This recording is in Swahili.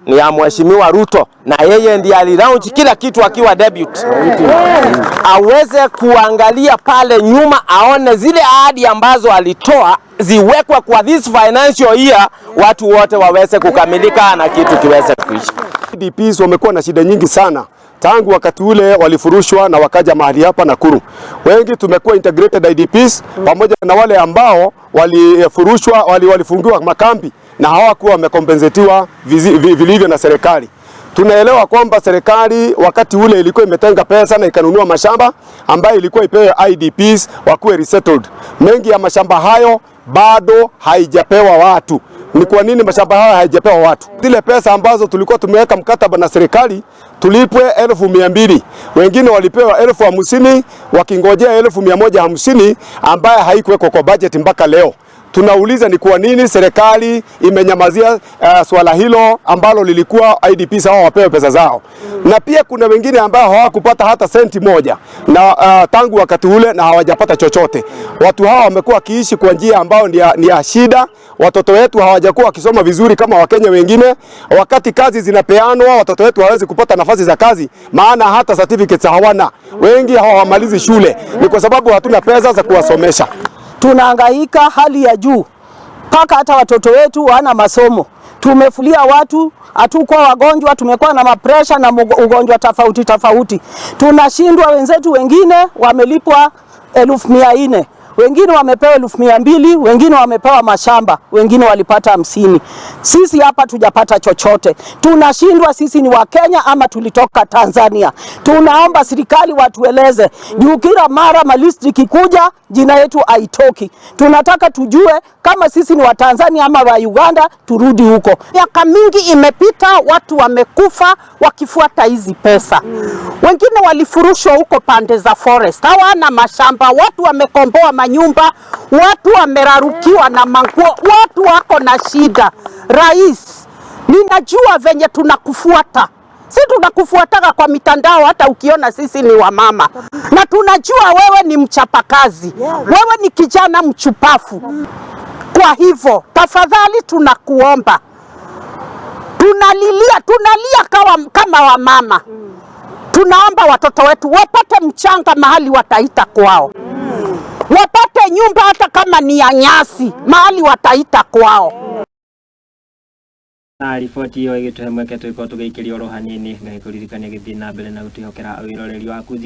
ni ya Mheshimiwa Ruto, na yeye ndiye alilaunch kila kitu akiwa debut. Aweze kuangalia pale nyuma, aone zile ahadi ambazo alitoa ziwekwe kwa this financial year, watu wote waweze kukamilika na kitu kiweze kuisha. IDPs wamekuwa na shida nyingi sana tangu wakati ule walifurushwa na wakaja mahali hapa Nakuru. Wengi tumekuwa integrated IDPs pamoja na wale ambao walifurushwa, walifungiwa makambi na hawakuwa wamekompensetiwa vilivyo na serikali. Tunaelewa kwamba serikali wakati ule ilikuwa imetenga pesa na ikanunua mashamba ambayo ilikuwa ipewe IDPs wakuwe resettled. Mengi ya mashamba hayo bado haijapewa watu. Ni kwa nini mashamba hayo haijapewa watu? Zile pesa ambazo tulikuwa tumeweka mkataba na serikali tulipwe 1,200. Wengine walipewa 50,000 wakingojea 1,150 ambaye haikuwekwa kwa budget mpaka leo. Tunauliza ni kwa nini serikali imenyamazia swala hilo ambalo lilikuwa IDPs hao wapewe pesa zao. Na pia kuna wengine ambao hawakupata hata senti moja na tangu wakati ule na hawajapata chochote. Watu hawa wamekuwa kiishi kwa njia ambao ni ya shida. Watoto wetu hawajakuwa wakisoma vizuri kama Wakenya wengine. Wakati kazi zinapeanwa, watoto wetu hawezi kupata nafasi za kazi, maana hata certificates hawana. Wengi hawamalizi shule ni kwa sababu hatuna pesa za kuwasomesha. Tunahangaika hali ya juu, mpaka hata watoto wetu wana masomo. Tumefulia watu, hatukuwa wagonjwa, tumekuwa na mapresha na ugonjwa tofauti. Tunashindwa, wenzetu wengine wamelipwa 1,400, wengine wamepewa 1,200, wengine wamepewa mashamba, wengine walipata 50. Sisi hapa tujapata chochote. Tunashindwa, sisi ni Wakenya ama tulitoka Tanzania? Tunaomba serikali watueleze. Juu kila mara malisti kikuja jina yetu haitoki. Tunataka tujue kama sisi ni wa Tanzania ama wa Uganda, turudi huko. Miaka mingi imepita, watu wamekufa wakifuata hizi pesa. Wengine walifurushwa huko pande za forest, hawana mashamba, watu wamekomboa manyumba, watu wamerarukiwa na manguo, watu wako na shida. Rais, ninajua venye tunakufuata. Sisi tunakufuataka kwa mitandao, hata ukiona sisi ni wamama. Na tunajua wewe ni mchapakazi. Wewe ni kijana mchupafu. Kwa hivyo, tafadhali tunakuomba. Tunalia kama wamama. Tunaomba watoto wetu wapate mchanga mahali wataita kwao. Wapate nyumba hata kama ni ya nyasi mahali wataita kwao. Na ripoti hiyo igituhe mweke twiko tugiikiria oro hanini na ikuririkania githii na mbere na gutihokera wiroreri waku.